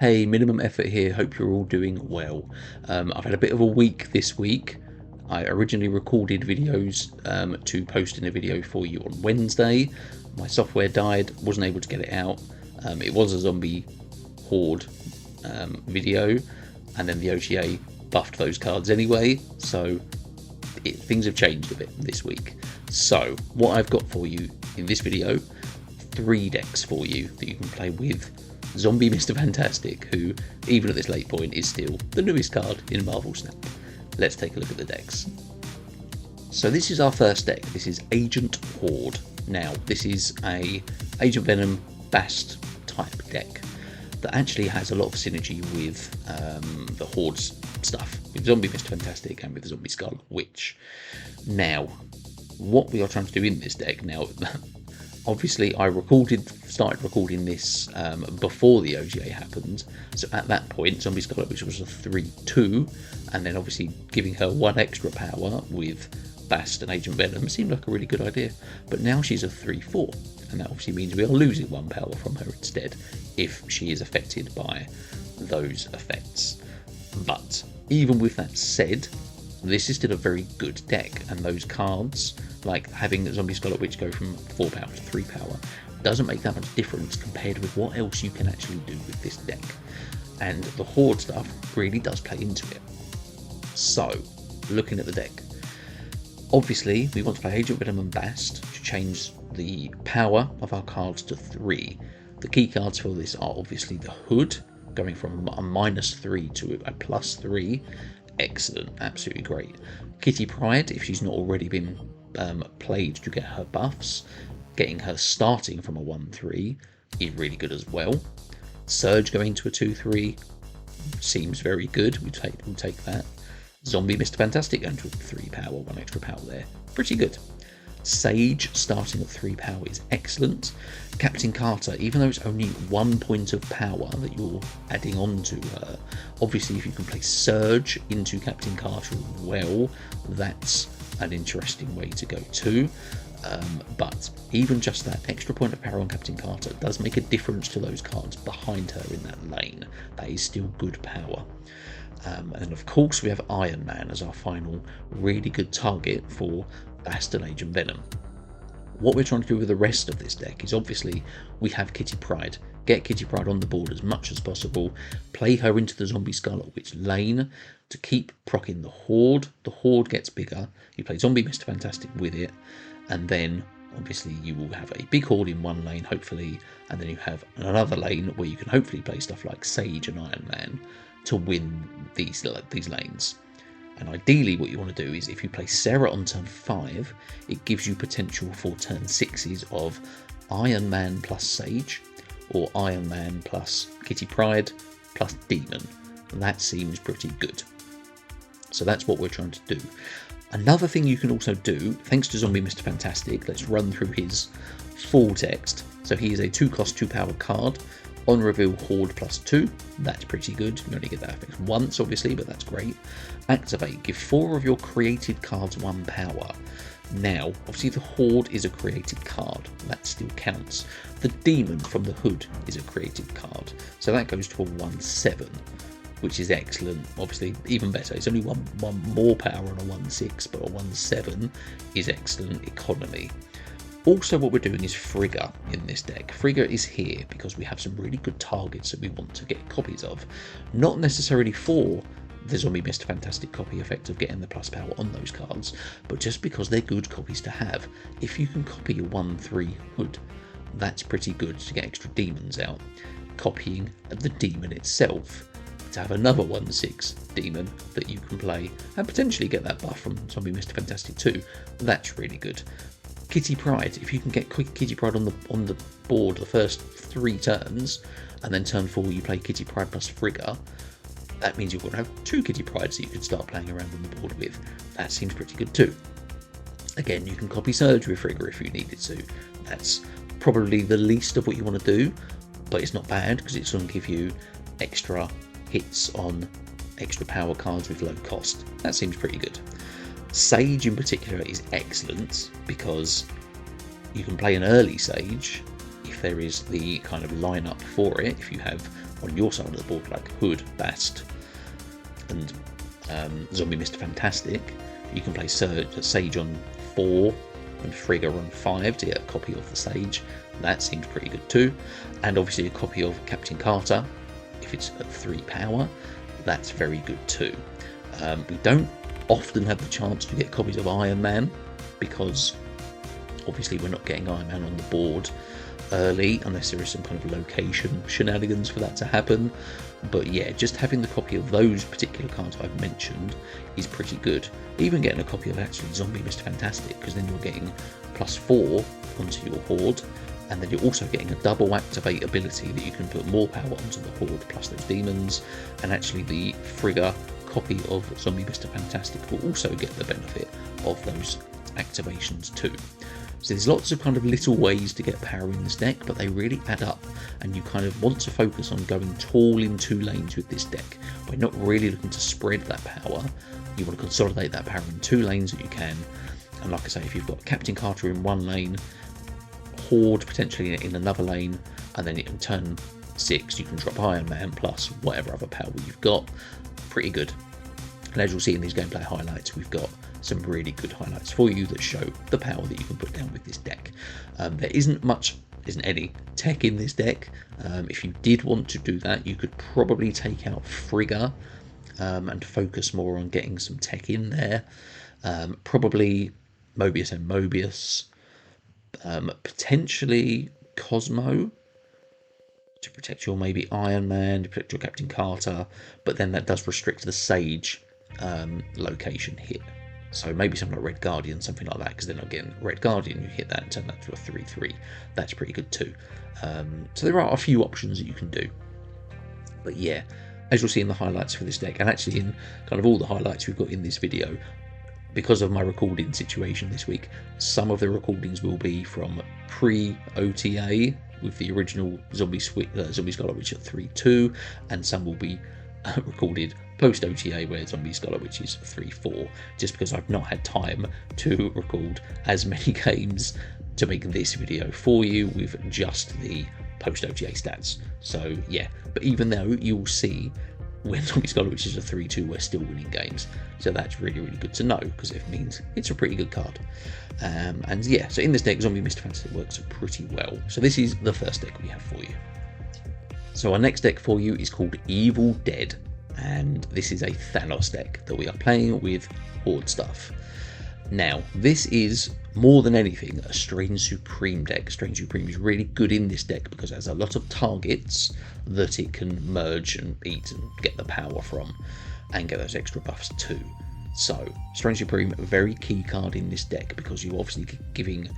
Hey, Minimum Effort here. Hope you're all doing well. I've had a bit of a week this week. I originally recorded videos to post in a video for you on Wednesday. My software died, wasn't able to get it out. It was a zombie horde video, and then the OTA buffed those cards anyway, so things have changed a bit this week. So what I've got for you in this video, 3 decks for you that you can play with Zombie Mr. Fantastic, who, even at this late point, is still the newest card in Marvel Snap. Let's take a look at the decks. So this is our first deck. This is Agent Horde. Now, this is a Agent Venom Bast type deck that actually has a lot of synergy with the Horde's stuff, with Zombie Mr. Fantastic and with the Zombie Scarlet Witch. Now, what we are trying to do in this deck now, obviously I started recording this before the OGA happened, so at that point Zombie Scarlet Witch was a 3-2, and then obviously giving her 1 extra power with Bast and Agent Venom seemed like a really good idea, but now she's a 3-4, and that obviously means we are losing 1 power from her instead if she is affected by those effects. But even with that said, this is still a very good deck, and those cards, like having Zombie Scarlet Witch go from 4 power to 3 power, doesn't make that much difference compared with what else you can actually do with this deck. And the Horde stuff really does play into it. So, looking at the deck, obviously we want to play Agent Venom and Bast to change the power of our cards to 3. The key cards for this are obviously the Hood, going from a -3 to a +3. Excellent, absolutely great. Kitty Pryde, if she's not already been played to get her buffs, getting her starting from a 1-3 is really good as well. Surge going to a 2-3 seems very good. We'll take that. Zombie Mr. Fantastic going to a 3 power, 1 extra power there. Pretty good. Sage starting at 3 power is excellent. Captain Carter, even though it's only 1 point of power that you're adding on to her, obviously if you can play Surge into Captain Carter as well, that's an interesting way to go too. But even just that extra point of power on Captain Carter does make a difference to those cards behind her in that lane. That is still good power. And then of course we have Iron Man as our final really good target for Bast and Agent Venom. What we're trying to do with the rest of this deck is obviously we have Kitty Pryde. Get Kitty Pryde on the board as much as possible. Play her into the Zombie Scarlet Witch lane to keep proccing the Horde. The Horde gets bigger. You play Zombie Mr. Fantastic with it, and then obviously you will have a big Horde in one lane, hopefully, and then you have another lane where you can hopefully play stuff like Sage and Iron Man to win these lanes. And ideally what you want to do is if you play Sarah on turn 5, it gives you potential for turn 6s of Iron Man plus Sage, or Iron Man plus Kitty Pryde plus Demon. And that seems pretty good. So that's what we're trying to do. Another thing you can also do, thanks to Zombie Mr. Fantastic, let's run through his full text. So he is a 2-cost 2-power card. On reveal, Horde +2, that's pretty good. You only get that effect once, obviously, but that's great. Activate, give 4 of your created cards 1 power. Now, obviously the Horde is a created card, that still counts. The Demon from the Hood is a created card, so that goes to a 1-7, which is excellent. Obviously, even better, it's only one more power on a 1-6, but a 1-7 is excellent economy. Also what we're doing is Frigga in this deck. Frigga is here because we have some really good targets that we want to get copies of. Not necessarily for the Zombie Mr. Fantastic copy effect of getting the plus power on those cards, but just because they're good copies to have. If you can copy a 1-3 Hood, that's pretty good to get extra demons out. Copying the demon itself to have another 1-6 demon that you can play and potentially get that buff from Zombie Mr. Fantastic too, that's really good. Kitty Pryde, if you can get quick Kitty Pryde on the board the first 3 turns, and then turn 4 you play Kitty Pryde plus Frigga, that means you're going to have 2 Kitty Prydes that you can start playing around on the board with. That seems pretty good too. Again, you can copy Surge with Frigga if you needed to. That's probably the least of what you want to do, but it's not bad because it's going to give you extra hits on extra power cards with low cost. That seems pretty good. Sage in particular is excellent because you can play an early Sage if there is the kind of lineup for it. If you have on your side of the board, like Horde, Bast, and Zombie Mr. Fantastic, you can play Sage on 4 and Frigga on 5 to get a copy of the Sage. That seems pretty good too. And obviously a copy of Captain Carter, if it's at 3 power, that's very good too. We don't often have the chance to get copies of Iron Man, because obviously we're not getting Iron Man on the board early unless there is some kind of location shenanigans for that to happen. But yeah, just having the copy of those particular cards I've mentioned is pretty good. Even getting a copy of actually Zombie Mr. Fantastic, because then you're getting +4 onto your Horde, and then you're also getting a double activate ability that you can put more power onto the Horde plus those demons, and actually the Frigga copy of Zombie Mr. Fantastic will also get the benefit of those activations too. So there's lots of kind of little ways to get power in this deck, but they really add up, and you kind of want to focus on going tall in 2 lanes with this deck. We're not really looking to spread that power. You want to consolidate that power in 2 lanes that you can. And like I say, if you've got Captain Carter in 1 lane, Horde potentially in another lane, and then in turn 6 you can drop Iron Man plus whatever other power you've got. Pretty good. And as you'll see in these gameplay highlights, we've got some really good highlights for you that show the power that you can put down with this deck. There isn't any tech in this deck. If you did want to do that, you could probably take out Frigga and focus more on getting some tech in there. Probably Mobius and Mobius, potentially Cosmo to protect your maybe Iron Man, to protect your Captain Carter, but then that does restrict the Sage location hit. So maybe something like Red Guardian, something like that, because then again, Red Guardian, you hit that and turn that to a 3/3. That's pretty good too. So there are a few options that you can do. But yeah, as you'll see in the highlights for this deck, and actually in kind of all the highlights we've got in this video, because of my recording situation this week, some of the recordings will be from pre-OTA with the original Zombie Scarlet Witch at 3/2, and some will be recorded post-OTA where Zombie Scarlet Witch is 3/4, just because I've not had time to record as many games to make this video for you with just the post-OTA stats. So yeah, but even though you'll see when Zombie Scarlet Witch is a 3/2, we're still winning games. So that's really, really good to know, because it means it's a pretty good card. And yeah, so in this deck, Zombie Mr. Fantastic works pretty well. So this is the first deck we have for you. So our next deck for you is called Evil Dead, and this is a Thanos deck that we are playing with Horde stuff. Now, this is more than anything a Strange Supreme deck. Strange Supreme is really good in this deck because it has a lot of targets that it can merge and eat and get the power from, and get those extra buffs too. So, Strange Supreme, a very key card in this deck, because you're obviously giving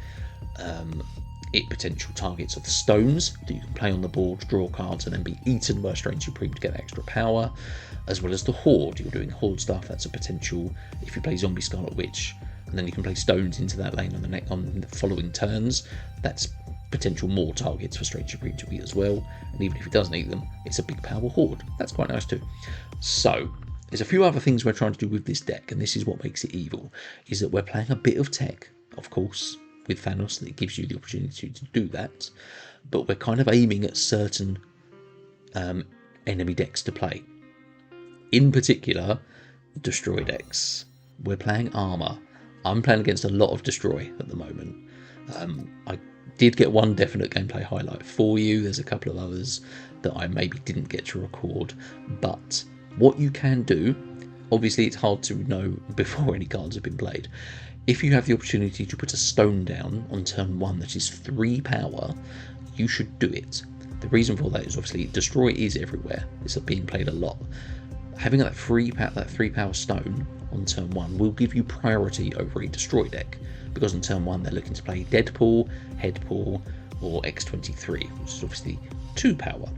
it potential targets of stones that you can play on the board, draw cards, and then be eaten by Strange Supreme to get extra power, as well as the Horde. You're doing Horde stuff, that's a potential if you play Zombie Scarlet Witch, and then you can play stones into that lane on the following turns. That's potential more targets for Strange Supreme to eat as well, and even if he doesn't eat them, it's a big power Horde. That's quite nice too. So, there's a few other things we're trying to do with this deck, and this is what makes it evil, is that we're playing a bit of tech, of course, with Thanos, that gives you the opportunity to do that, but we're kind of aiming at certain enemy decks to play. In particular, Destroy decks. We're playing armor. I'm playing against a lot of Destroy at the moment. I did get one definite gameplay highlight for you. There's a couple of others that I maybe didn't get to record, but what you can do, obviously it's hard to know before any cards have been played. If you have the opportunity to put a stone down on turn 1 that is 3 power, you should do it. The reason for that is obviously Destroy is everywhere. It's being played a lot. Having that 3 power stone on turn 1 will give you priority over a Destroy deck, because on turn 1 they're looking to play Deadpool, Headpool, or X-23, which is obviously 2 power.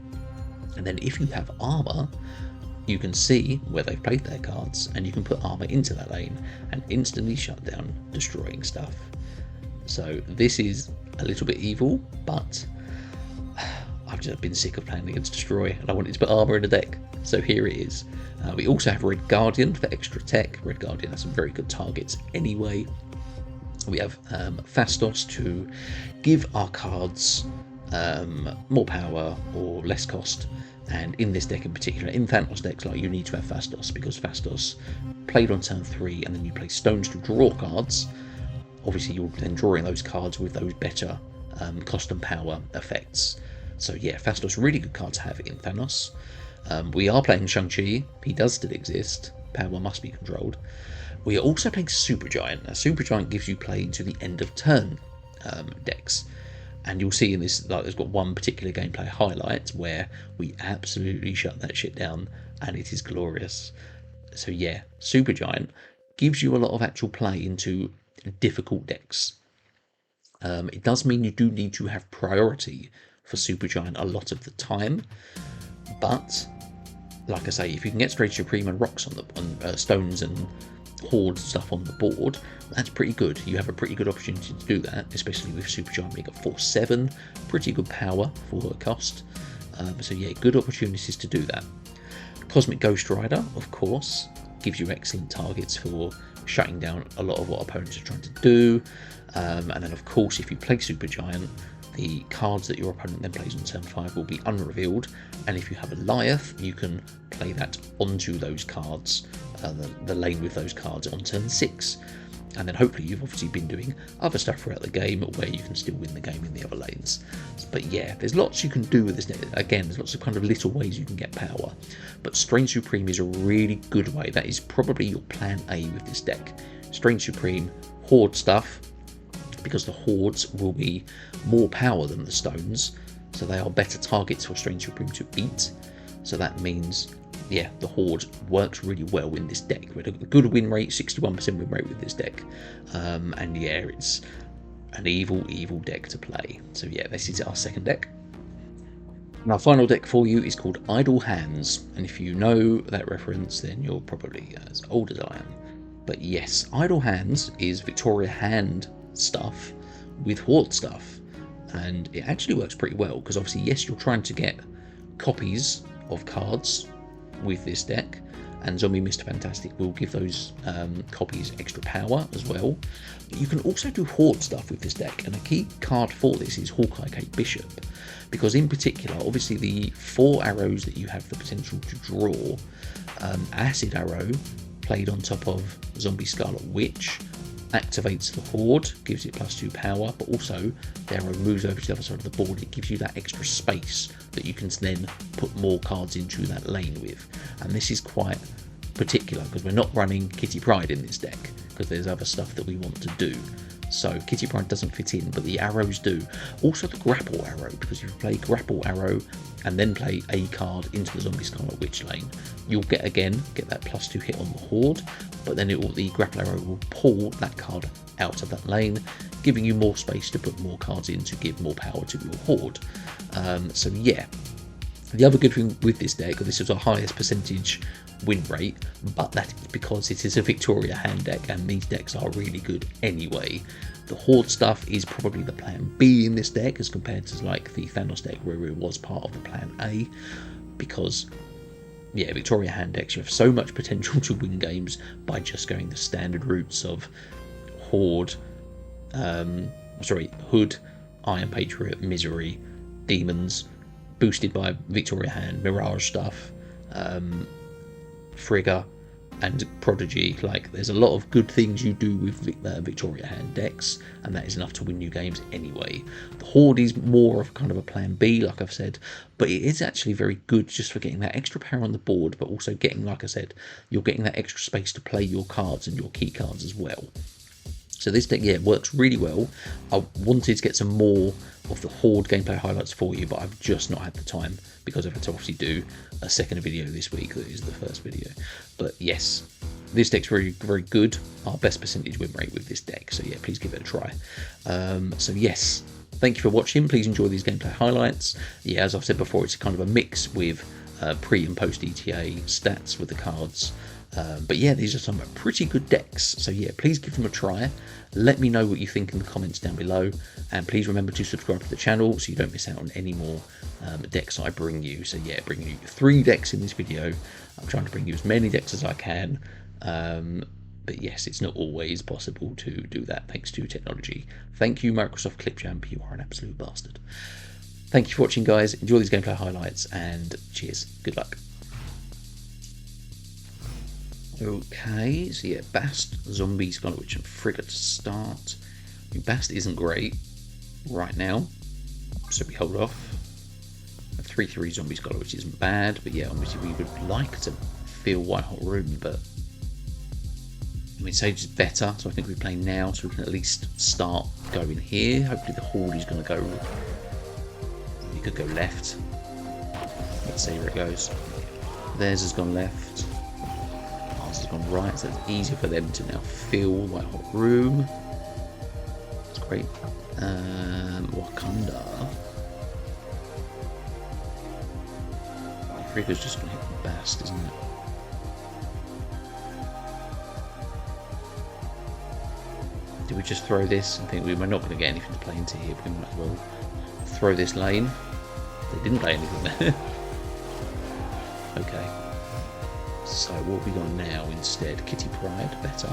And then if you have armor, you can see where they've played their cards, and you can put armor into that lane and instantly shut down destroying stuff. So this is a little bit evil, but I've just been sick of playing against Destroy, and I wanted to put armor in the deck, so here it is. We also have Red Guardian for extra tech. Red Guardian has some very good targets anyway. We have Fastos to give our cards more power or less cost And in this deck in particular, in Thanos decks, like, you need to have Fastos, because Fastos played on turn 3 and then you play Stones to draw cards. Obviously you're then drawing those cards with those better cost and power effects. So yeah, Fastos, really good card to have in Thanos. We are playing Shang-Chi, he does still exist, power must be controlled. We are also playing Supergiant. Now Supergiant gives you play into the end of turn decks. And you'll see in this, like, there's got one particular gameplay highlight where we absolutely shut that shit down, and it is glorious. So yeah, Supergiant gives you a lot of actual play into difficult decks. It does mean you do need to have priority for Supergiant a lot of the time, but like I say, if you can get Straight Supreme and rocks on Stones and Horde stuff on the board, that's pretty good. You have a pretty good opportunity to do that, especially with Supergiant being at 4/7, pretty good power for her cost. So yeah, good opportunities to do that. Cosmic Ghost Rider, of course, gives you excellent targets for shutting down a lot of what opponents are trying to do. And then of course, if you play Supergiant, the cards that your opponent then plays on turn 5 will be unrevealed, and if you have a Goliath, you can play that onto those cards, the lane with those cards on turn 6. And then hopefully you've obviously been doing other stuff throughout the game where you can still win the game in the other lanes. But yeah, there's lots you can do with this. Again, there's lots of kind of little ways you can get power. But Strange Supreme is a really good way. That is probably your plan A with this deck. Strange Supreme, Horde stuff, because the Hordes will be more power than the Stones, so they are better targets for Strange Supreme to beat. So that means, yeah, the Horde works really well in this deck. We had a good win rate, 61% win rate with this deck. And yeah, it's an evil deck to play. So yeah, this is our second deck. And our final deck for you is called Idle Hands. And if you know that reference, then you're probably as old as I am. But yes, Idle Hands is Victoria Hand stuff with Horde stuff. And it actually works pretty well, because obviously, yes, you're trying to get copies of cards with this deck, and Zombie Mr. Fantastic will give those copies extra power as well. But you can also do Horde stuff with this deck, and a key card for this is Hawkeye Kate Bishop, because in particular, obviously the 4 arrows that you have the potential to draw, Acid Arrow played on top of Zombie Scarlet Witch activates the Horde, gives it +2 power, but also the arrow moves over to the other side of the board. It gives you that extra space that you can then put more cards into that lane with. And this is quite particular because we're not running Kitty Pryde in this deck, because there's other stuff that we want to do. So Kitty Pryde doesn't fit in, but the arrows do. Also the Grapple Arrow, because if you play Grapple Arrow and then play a card into the Zombie Scarlet Witch lane, you'll get that +2 hit on the Horde, but then the Grapple Arrow will pull that card out of that lane, giving you more space to put more cards in to give more power to your Horde. So yeah, the other good thing with this deck, this is our highest percentage win rate, but that is because it is a Victoria hand deck, and these decks are really good anyway. The Horde stuff is probably the plan B in this deck as compared to like the Thanos deck where it was part of the plan A, because yeah, Victoria hand decks, you have so much potential to win games by just going the standard routes of Horde, Hood, Iron Patriot, Misery, Demons, boosted by Victoria hand, Mirage stuff, Frigga, and Prodigy. Like, there's a lot of good things you do with Victoria hand decks, and that is enough to win you games anyway. The Horde is more of kind of a plan B, like I've said, but it is actually very good just for getting that extra power on the board, but also getting, like I said, you're getting that extra space to play your cards and your key cards as well. So this deck, yeah, works really well. I wanted to get some more of the Horde gameplay highlights for you, but I've just not had the time because I've had to obviously do a second video this week that is the first video. But yes, this deck's very good. Our best percentage win rate with this deck, so yeah, please give it a try. So yes, thank you for watching. Please enjoy these gameplay highlights. Yeah, as I've said before, it's kind of a mix with pre and post ETA stats with the cards. But yeah, these are some pretty good decks, so yeah, please give them a try. Let me know what you think in the comments down below, and please remember to subscribe to the channel so you don't miss out on any more decks I bring you. So yeah, bringing you 3 decks in this video. I'm trying to bring you as many decks as I can, but yes, it's not always possible to do that thanks to technology. Thank you, Microsoft Clipchamp, you are an absolute bastard. Thank you for watching, guys. Enjoy these gameplay highlights, and cheers. Good luck. Okay, so yeah, Bast, Zombie, Scarlet Witch, and Frigga to start. I mean, Bast isn't great right now, so we hold off. A 3-3 Zombie Scarlet Witch isn't bad, but yeah, obviously we would like to feel White Hot Room, but I mean, Sage is better, so I think we play now, so we can at least start going here. Hopefully the Horde is going to go. We could go left. Let's see where it goes. Theirs has gone left. Ours has gone right, so it's easier for them to now fill White Hot Room. That's great. Wakanda. Frigga's just going to hit the Bast, isn't it? Do we just throw this and think we're not going to get anything to play into here? We might as well throw this lane. They didn't play anything there. Okay. So what have we got now instead? Kitty Pryde, better.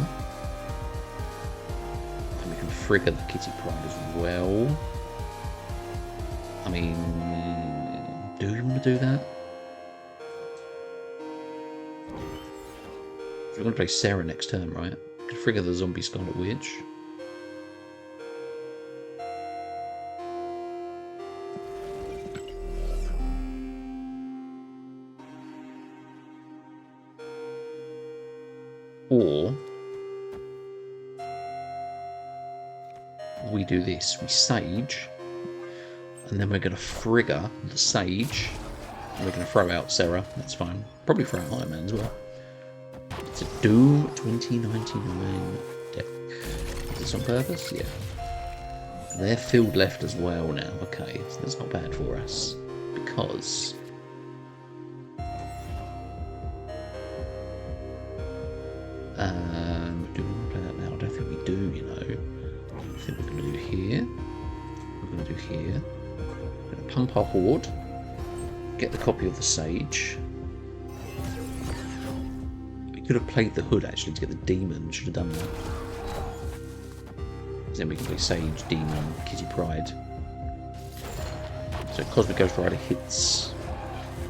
And we can Frigga the Kitty Pryde as well. I mean, do we want to do that? We're going to play Sarah next turn, right? We can Frigga the Zombie Scarlet Witch. Or we do this, we Sage, and then we're going to Frigga the Sage, and we're going to throw out Sarah, that's fine. Probably throw out Iron Man as well. It's a Doom 2099 deck. Is this on purpose? Yeah. They're filled left as well now, okay, so that's not bad for us, because do we want to play that now? I don't think we do, you know. I think we're going to do here. We're going to do here. We're going to pump our Horde. Get the copy of the Sage. We could have played the Hood actually to get the Demon. Should have done that. Then we can play Sage, Demon, Kitty Pryde. So Cosmic Ghost Rider hits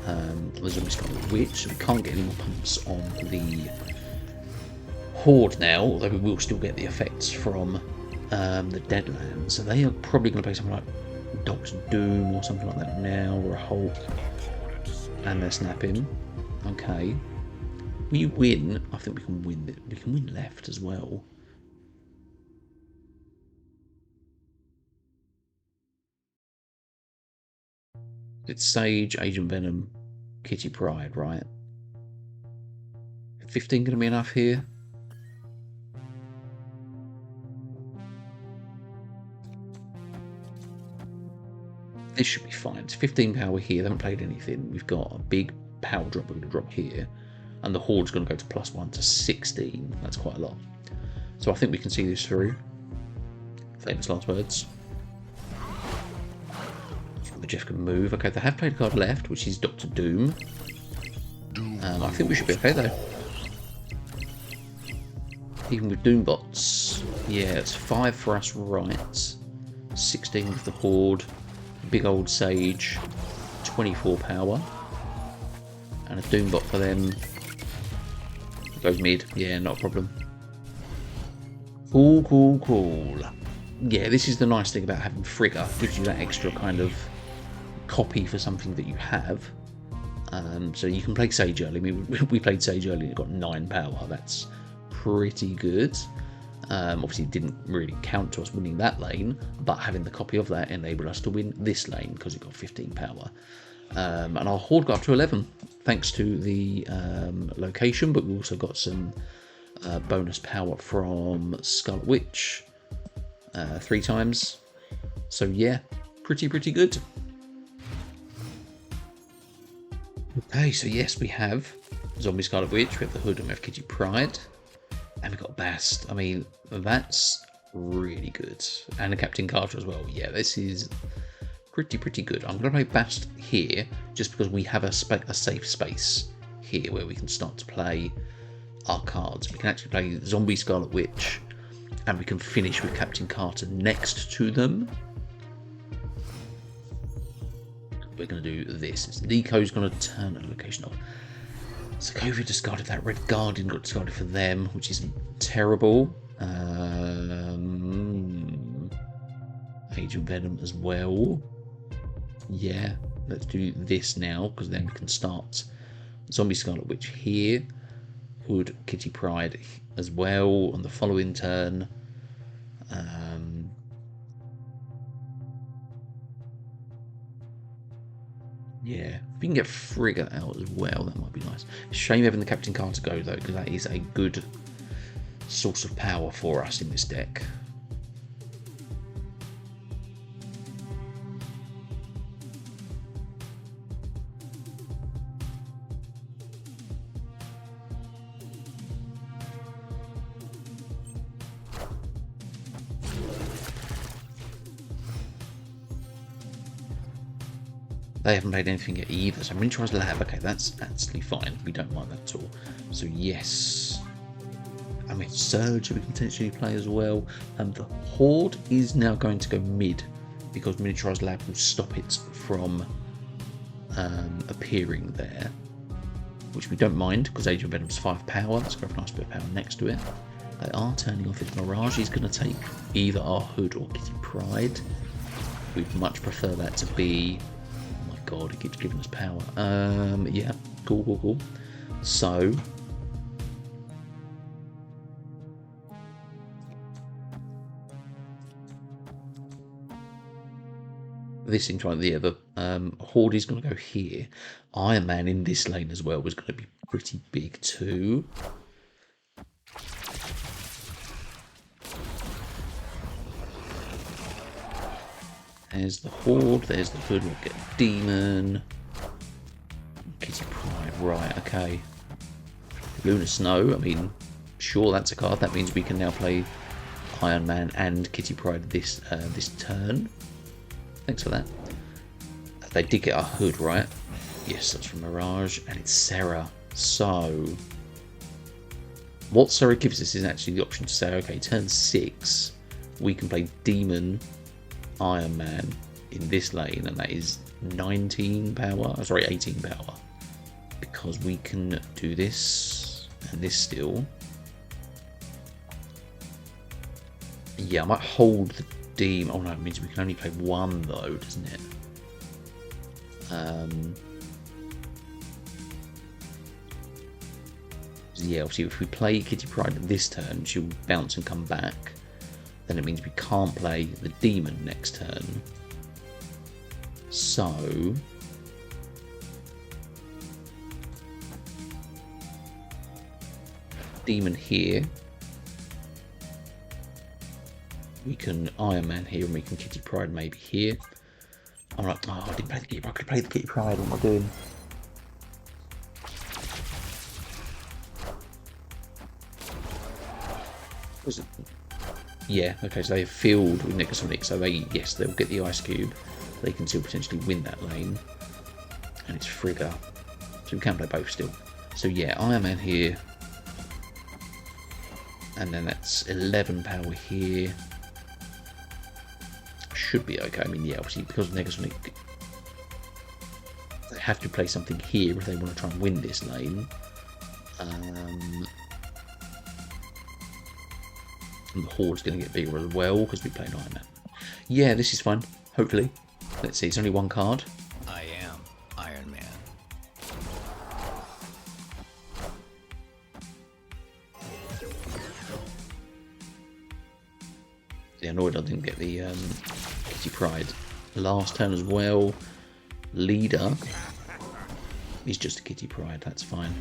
the Zombie Scarlet Witch, so we can't get any more pumps on the Horde now, although we will still get the effects from the Deadlands. So they are probably going to play something like Doctor Doom or something like that now, or a Hulk, and they're snapping. Okay, we win. I think we can win. We can win left as well. It's Sage, Agent Venom, Kitty Pryde, right? 15 going to be enough here? This should be fine. It's 15 power here. They haven't played anything. We've got a big power drop we're going to drop here. And the Horde's going to go to +1 to 16. That's quite a lot. So I think we can see this through. Famous last words. The Jeff can move. Okay, they have played a card left, which is Doctor Doom. I think we should be okay though. Even with Doombots. Yeah, it's 5 for us, right. 16 with the Horde. Big old Sage. 24 power. And a Doombot for them. Goes mid. Yeah, not a problem. Cool, cool, cool. Yeah, this is the nice thing about having Frigga. Gives you that extra kind of copy for something that you have. So you can play Sage early. I mean, we played Sage early and it got 9 power. That's pretty good. Obviously, it didn't really count to us winning that lane, but having the copy of that enabled us to win this lane because it got 15 power. And our Horde got up to 11 thanks to the location, but we also got some bonus power from Scarlet Witch 3 times. So yeah, pretty good. Okay, so yes, we have Zombie Scarlet Witch, we have the Hood, and we have Kitty Pryde. And we've got Bast. I mean, that's really good. And a Captain Carter as well. Yeah, this is pretty good. I'm going to play Bast here, just because we have a safe space here where we can start to play our cards. We can actually play Zombie Scarlet Witch, and we can finish with Captain Carter next to them. we're going to do this. Nico's going to turn a location off. Sokovia discarded that. Red Guardian got discarded for them, which is terrible. Agent Venom as well. Yeah, let's do this now, because then we can start Zombie Scarlet Witch here. Hood Kitty Pryde as well on the following turn. Yeah, if we can get Frigga out as well, that might be nice. Shame having the Captain card to go though, because that is a good source of power for us in this deck. They haven't played anything yet either, so Miniaturized Lab, okay, that's actually fine. We don't mind that at all. So yes. I mean, Surge we can potentially play as well. The Horde is now going to go mid, because Miniaturized Lab will stop it from appearing there. Which we don't mind, because Agent Venom's 5 power. Let's go for a nice bit of power next to it. They are turning off his Mirage. He's going to take either our Hood or Kitty Pryde. We'd much prefer that to be... God, it keeps giving us power. Yeah, cool. So, this seems right. Yeah, the Horde is going to go here. Iron Man in this lane as well was going to be pretty big too. There's the Horde, there's the Hood, we'll get Demon. Kitty Pryde, right, okay. Lunar Snow, I mean, sure, that's a card. That means we can now play Iron Man and Kitty Pryde this turn. Thanks for that. They did get our Hood, right? Yes, that's from Mirage, and it's Sarah. So, what Sarah gives us is actually the option to say, okay, turn 6, we can play Demon, Iron Man in this lane, and that is 19 power, sorry, 18 power, because we can do this and this still. Yeah, I might hold the Demon. Oh no, it means we can only play one though, doesn't it? Yeah, obviously if we play Kitty Pryde this turn, she'll bounce and come back. Then it means we can't play the Demon next turn. So... Demon here. We can Iron Man here, and we can Kitty Pryde maybe here. Alright, oh, I didn't play the Kitty Pryde. I could play the Kitty Pryde. What am I doing? Was it? Yeah, okay, so they've filled with Negasonic, so they, yes, they'll get the Ice Cube. They can still potentially win that lane. And it's Frigga. So we can play both still. So yeah, Iron Man here. And then that's 11 power here. Should be okay. I mean, yeah, obviously, because of Negasonic, they have to play something here if they want to try and win this lane. And the Horde's going to get bigger as well because we play Iron Man. Yeah, this is fun. Hopefully. Let's see, it's only one card. I am Iron Man. Yeah, annoyed I didn't get the Kitty Pryde last turn as well. Leader is just a Kitty Pryde, that's fine.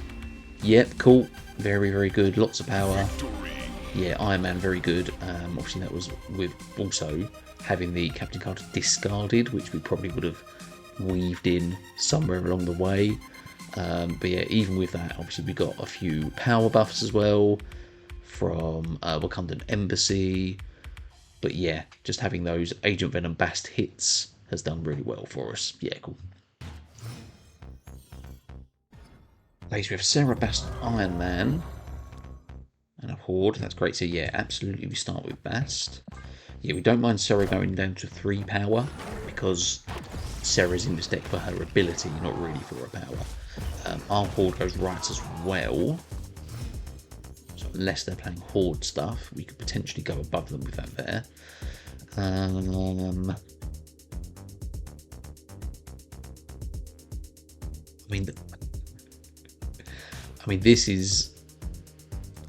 Yep, cool. Very, very good. Lots of power. Yeah, Iron Man, very good. Obviously, that was with also having the Captain card discarded, which we probably would have weaved in somewhere along the way. But yeah, even with that, obviously, we got a few power buffs as well from Wakandan Embassy. But yeah, just having those Agent Venom Bast hits has done really well for us. Yeah, cool. Base, we have Sarah Bast Iron Man. And a Horde, that's great. So yeah, absolutely we start with Bast. Yeah, we don't mind Sarah going down to 3 power, because Sarah's in this deck for her ability, not really for her power. Our Horde goes right as well. So unless they're playing Horde stuff, we could potentially go above them with that there. I mean, this is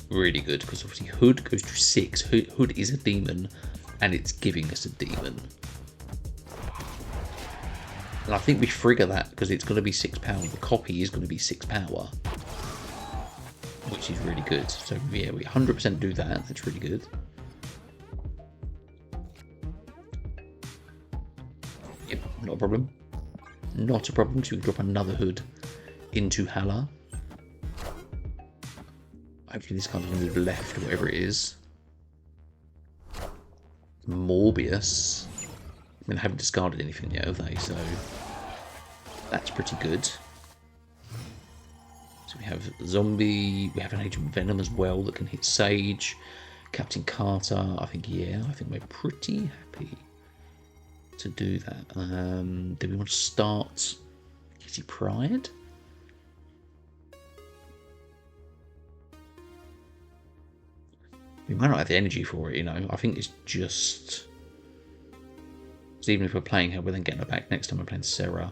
really good because obviously Hood goes to 6. Hood is a demon, and it's giving us a demon. And I think we trigger that because it's going to be 6 power. The copy is going to be 6 power, which is really good. So yeah, we 100% do that. That's really good. Yep, not a problem. Not a problem. So we can drop another Hood into Hala. Hopefully this card's going to move left, or whatever it is. Morbius. I mean, they haven't discarded anything yet, have they? So that's pretty good. So we have Zombie. We have an Agent Venom as well that can hit Sage. Captain Carter. I think we're pretty happy to do that. Do we want to start Kitty Pryde? We might not have the energy for it, you know. I think it's just... So even if we're playing her, we're then getting her back. Next time we're playing Sarah.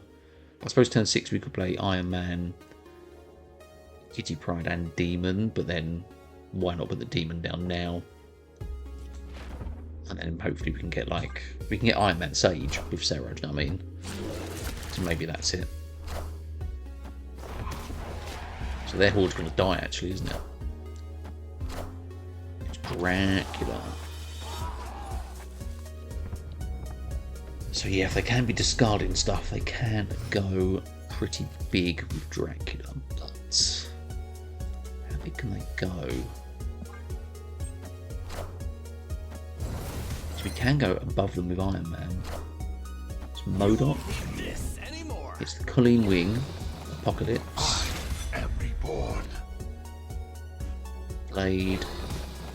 I suppose turn 6 we could play Iron Man, Kitty Pryde and Demon, but then why not put the Demon down now? And then hopefully we can get Iron Man Sage with Sarah, do you know what I mean? So maybe that's it. So their Horde's going to die actually, isn't it? It's Dracula. So yeah, if they can be discarding stuff, they can go pretty big with Dracula, but how big can they go? So we can go above them with Iron Man. It's MODOK. It's the Colleen Wing, Apocalypse, Blade,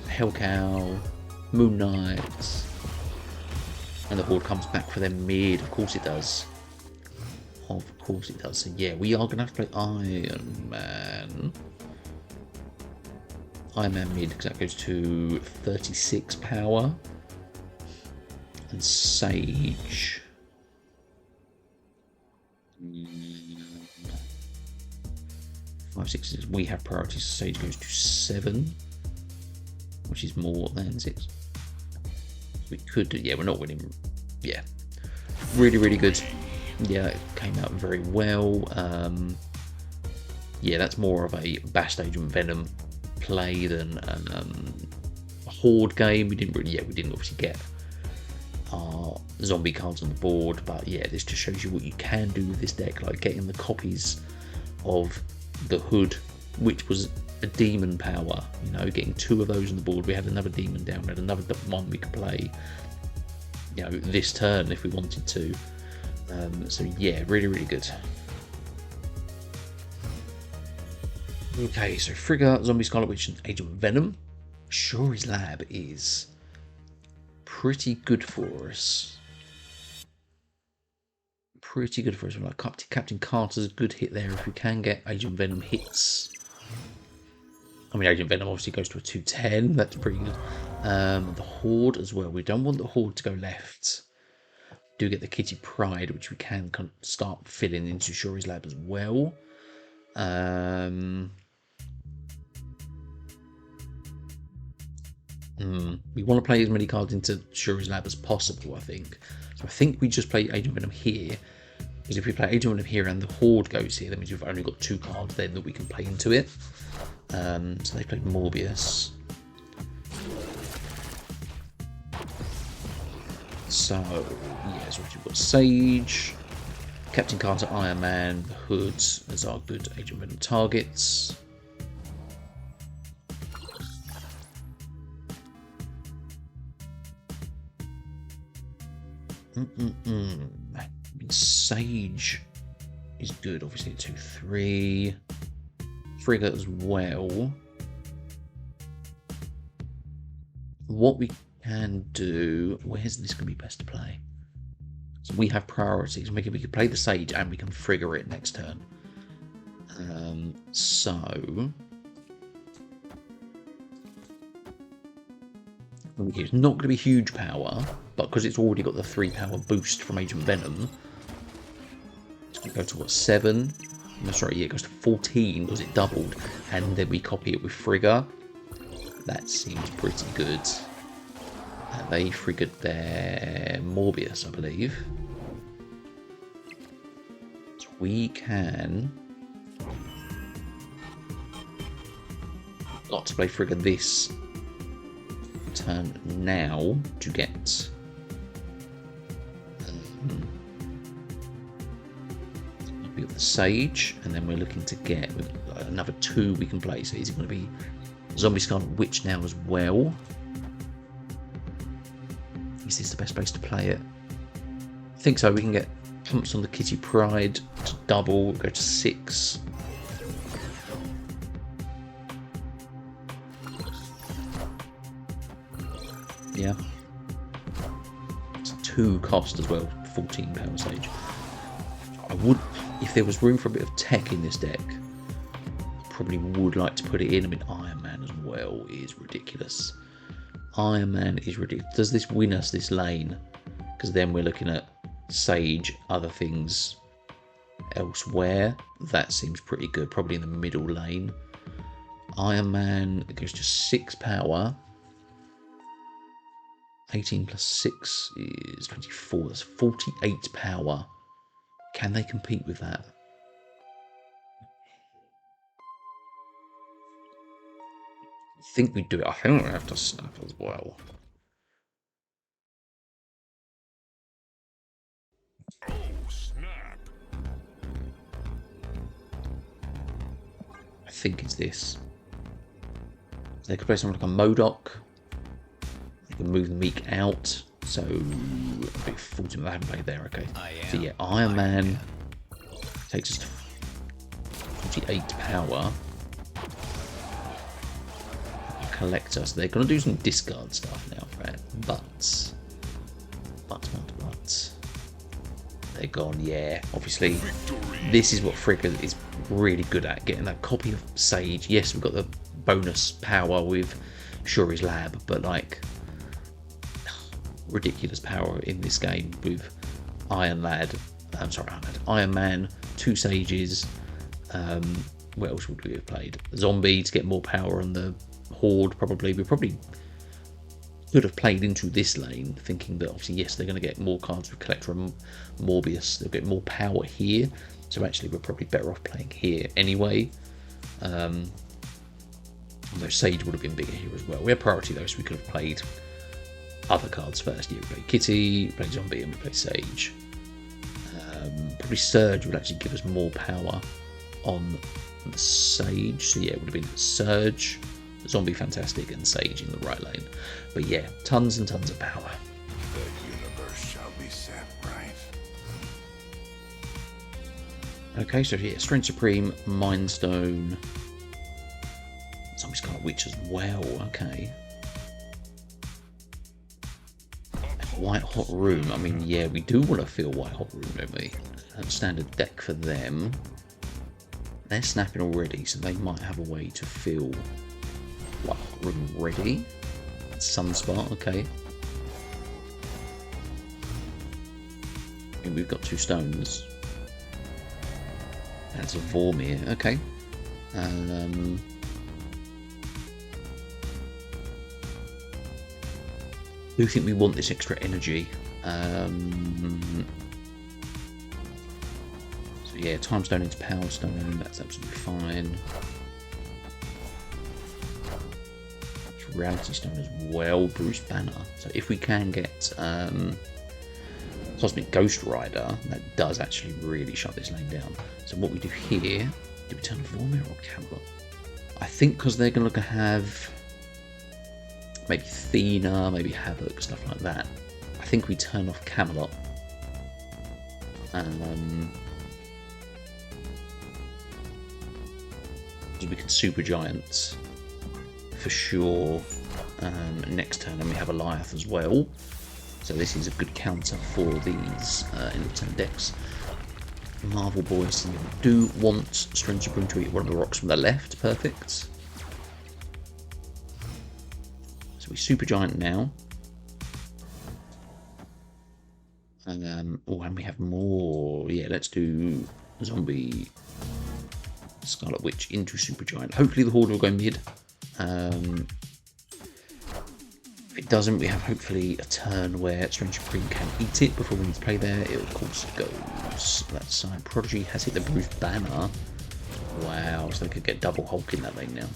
Hellcow, Moon Knight. And the Horde comes back for their mid. Of course it does. Of course it does. So yeah, we are going to have to play Iron Man. Iron Man mid, because that goes to 36 power. And Sage. 5, 6, 6. We have priorities. Sage goes to 7. Which is more than 6. We could do, yeah, we're not winning. Yeah, really, really good. Yeah, it came out very well. Yeah, that's more of a Bast Agent Venom play than a Horde game. We didn't obviously get our zombie cards on the board, but yeah, this just shows you what you can do with this deck, like getting the copies of the Hood, which was a demon power, you know, getting 2 of those on the board. We had another demon down, we had another one we could play, you know, this turn if we wanted to. So yeah, really, really good. Okay, so Frigga, Zombie, Scarlet Witch, and Agent Venom. Shuri's Lab is pretty good for us. Pretty good for us. Like Captain Carter's a good hit there if we can get Agent Venom hits. I mean, Agent Venom obviously goes to a 210. That's pretty good. The Horde as well. We don't want the Horde to go left. Do get the Kitty Pryde, which we can kind of start filling into Shuri's Lab as well. We want to play as many cards into Shuri's Lab as possible, I think. So I think we just play Agent Venom here. Because if we play Agent Venom here and the Horde goes here, that means we've only got 2 cards then that we can play into it. So they played Morbius. So, yeah, so we've got Sage, Captain Carter, Iron Man, the Hoods as our good Agent Venom targets. I mean, Sage is good, obviously at 2-3. Frigga as well. What we can do, where's this going to be best to play? So we have priorities. We can play the Sage and we can frigger it next turn. So it's not going to be huge power, but because it's already got the 3 power boost from Agent Venom, it's going to go to what, 7? No, sorry, yeah, it goes to 14 because it doubled, and then we copy it with frigger. That seems pretty good. They friggered their Morbius, I believe. So we can got to play frigger this turn now to get we got the Sage, and then we're looking to get another 2 we can play. So is it going to be Zombie Scarlet Witch now as well? Is this the best place to play it? I think so. We can get Pumps on the Kitty Pride to double, go to 6. Yeah. It's 2 cost as well, 14 power Sage. I would, if there was room for a bit of tech in this deck, probably would like to put it in. I mean, Iron Man as well is ridiculous. Iron Man is ridiculous. Does this win us this lane? Because then we're looking at Sage, other things elsewhere. That seems pretty good. Probably in the middle lane. Iron Man, it goes to 6 power. 18 plus 6 is 24. That's 48 power. Can they compete with that? I think we do it. I think we have to snap as well. Oh, snap. I think it's this. They could play something like a Modok. They can move the Meek out. So, a bit 40. I haven't played there, okay. So, yeah, Iron Man takes us to 48 power. Collector. So, they're going to do some discard stuff now, right? But. They're gone, yeah. Obviously, this is what Frigger is really good at. Getting that copy of Sage. Yes, we've got the bonus power with Shuri's Lab, but like ridiculous power in this game with Iron Man, 2 Sages. What else would we have played? Zombie to get more power on the Horde, probably. We probably could have played into this lane, thinking that obviously, yes, they're going to get more cards with Collector and Morbius. They'll get more power here. So actually, we're probably better off playing here anyway. Although Sage would have been bigger here as well. We had priority though, so we could have played other cards first. Yeah, we played Kitty, we played Zombie, and we played Sage. Probably Surge would actually give us more power on the Sage. So yeah, it would have been Surge, Zombie fantastic, and Sage in the right lane. But yeah, tons and tons of power. The universe shall be set right. Okay, so yeah, Strength Supreme, Mind Stone, Zombie Scarlet Witch as well. Okay. White Hot Room. I mean, yeah, we do want to feel White Hot Room, don't we? Standard deck for them. They're snapping already, so they might have a way to feel White Hot Room ready. Sunspot, okay. And we've got 2 stones. That's a Vormir, okay. Do you think we want this extra energy? So yeah, Time Stone into Power Stone, that's absolutely fine. Reality Stone as well, Bruce Banner. So if we can get Cosmic Ghost Rider, that does actually really shut this lane down. So what we do here, do we turn Vormir or Camelot? I think because they're going to have maybe Thena, maybe Havoc, stuff like that. I think we turn off Camelot. We can Super Giant for sure next turn, and we have Eliath as well. So this is a good counter for these in-return decks. Marvel Boys, so we do want Strange Supreme to eat one of the rocks from the left. Perfect. So we Super Giant now. And we have more. Yeah, let's do Zombie Scarlet Witch into Super Giant. Hopefully the Horde will go mid. If it doesn't, we have hopefully a turn where Strange Supreme can eat it before we need to play there. It of course goes that side. Prodigy has hit the Bruce banner. Wow, so they could get double Hulk in that lane now.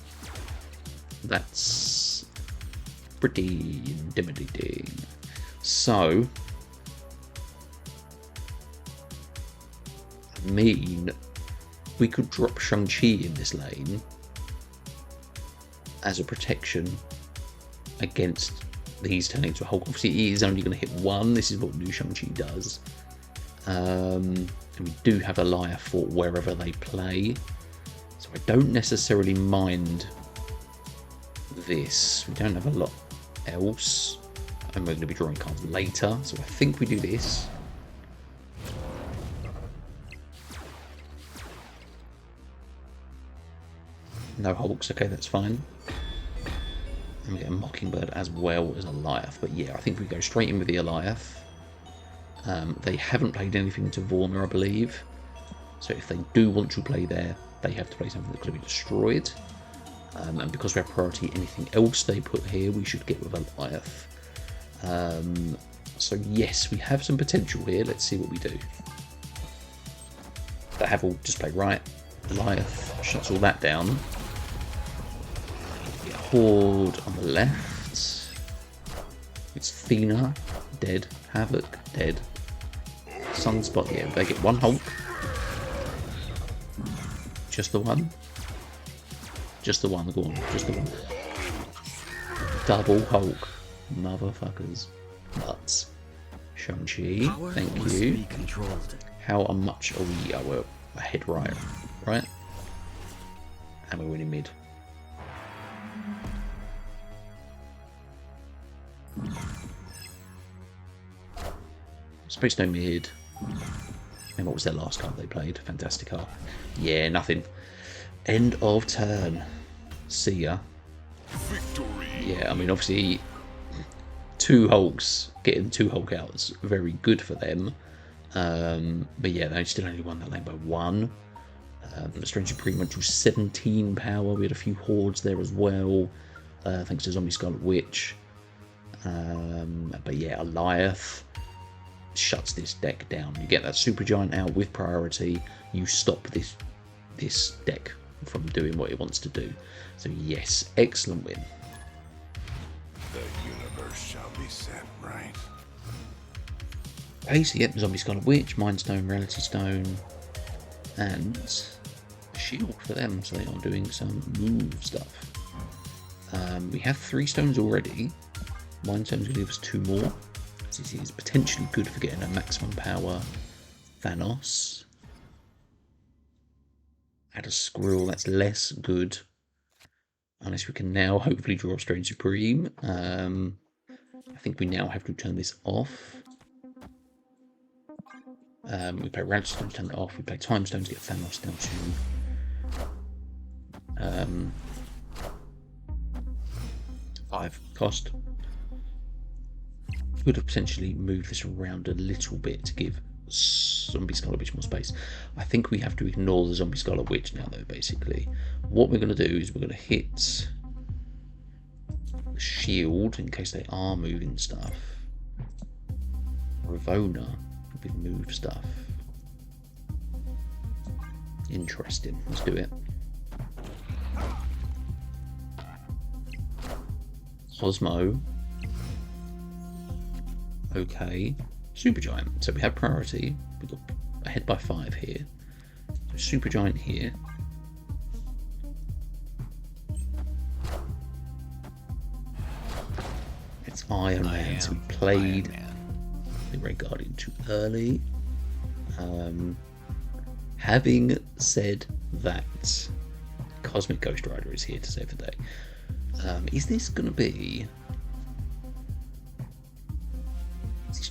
That's pretty intimidating. So, I mean, we could drop Shang-Chi in this lane as a protection against these turning into a Hulk. Obviously, he is only going to hit one. This is what new Shang-Chi does. And we do have a Liar for wherever they play. So I don't necessarily mind this. We don't have a lot else. And we're going to be drawing cards later. So I think we do this. No Hulks. Okay, that's fine. And we get a Mockingbird as well as a Goliath. But yeah, I think we go straight in with the Goliath. They haven't played anything to Vorna, I believe. So if they do want to play there, they have to play something that's going to be destroyed. And because we have priority, anything else they put here, we should get with a Goliath. So yes, we have some potential here. Let's see what we do. They have all just play right. Goliath shuts all that down. Horde on the left. It's Thena, dead. Havoc, dead. Sunspot, yeah, they get one Hulk. Just the one? Just the one, go on, just the one. Double Hulk. Motherfuckers. Nuts. Shang-Chi, thank you. How much are we? Oh, we're ahead right? And we're winning mid. Space No mid. And what was their last card they played? Fantastic card. Yeah, nothing. End of turn. See ya. Victory. Yeah, I mean, obviously, two Hulks, getting two Hulk outs, very good for them. But yeah, they still only won that lane by one. The Strange Supreme went to 17 power. We had a few Hordes there as well, thanks to Zombie Scarlet Witch. But yeah, Goliath shuts this deck down. You get that Super Giant out with priority, you stop this deck from doing what it wants to do. So yes, excellent win. The universe shall be set right. Okay, so yep, Zombie Scarlet Witch, Mind Stone, Reality Stone, and Shield for them, so they are doing some move stuff. We have 3 stones already. Mind Stone's going to give us 2 more. This is potentially good for getting a maximum power Thanos. Add a Squirrel, that's less good. Unless we can now hopefully draw a Strange Supreme. I think we now have to turn this off. We play Rad Stone to turn it off. We play Time Stone to get Thanos down to 5 cost. Could have potentially moved this around a little bit to give Zombie Scarlet Witch more space. I think we have to ignore the Zombie Scarlet Witch now, though, basically. What we're going to do is we're going to hit the Shield in case they are moving stuff. Ravona with move stuff. Interesting. Let's do it. Cosmo. Okay. Super Giant. So we have priority. We've got ahead by 5 here. So Super Giant here. It's Iron Man. So we played the Red Guardian too early. Having said that, Cosmic Ghost Rider is here to save the day. Is this going to be...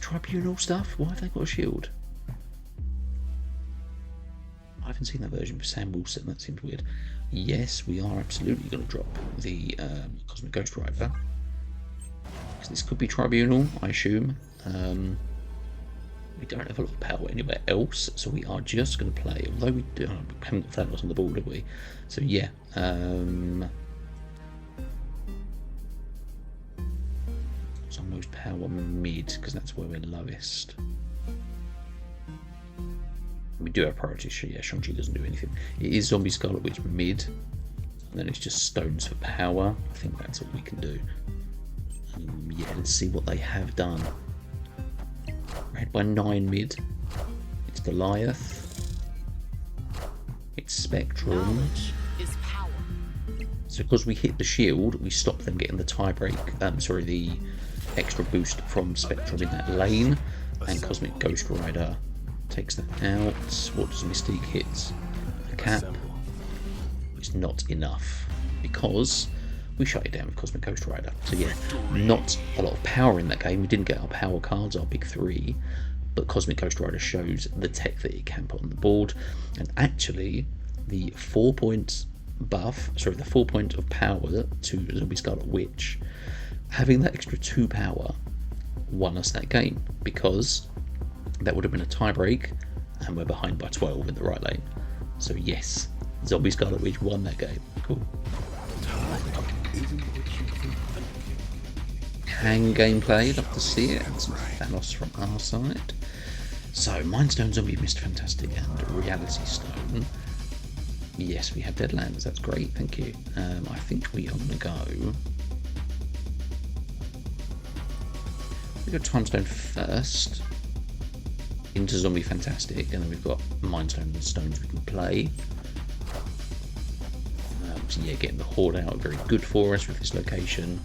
tribunal stuff? Why have they got a shield? I haven't seen that version for Sam Wilson. That seems weird. Yes, we are absolutely going to drop the Cosmic Ghost Rider. Because this could be tribunal, I assume. We don't have a lot of power anywhere else, so we are just going to play. Although we haven't got Thanos on the board, have we? So yeah. It's on most power mid, because that's where we're lowest. We do have priority, so yeah, Shang-Chi doesn't do anything. It is Zombie Scarlet Witch mid, and then it's just Stones for power. I think that's all we can do. Yeah, let's see what they have done. Red by 9 mid. It's Goliath. It's Spectrum. Is power. So because we hit the shield, we stop them getting the tie break. Sorry, the extra boost from Spectrum in that lane, and Cosmic Ghost Rider takes that out. What does Mystique hit? A cap. It's not enough because we shut it down with Cosmic Ghost Rider. So yeah, not a lot of power in that game. We didn't get our power cards, our big 3, but Cosmic Ghost Rider shows the tech that it can put on the board. And actually, the 4-point buff, sorry, the 4 point of power to Zombie Scarlet Witch, having that extra 2 power won us that game, because that would have been a tie break, and we're behind by 12 in the right lane. So yes, Zombie Scarlet Witch won that game. Cool. Hang gameplay, love to see it, and some Thanos from our side. So, Mind Stone, Zombie Mist, Fantastic, and Reality Stone. Yes, we have Deadlands, that's great, thank you. I think we are going to go... We go Time Stone first, into Zombie Fantastic, and then we've got Mind Stone and Stones we can play. So yeah, getting the Horde out, very good for us with this location.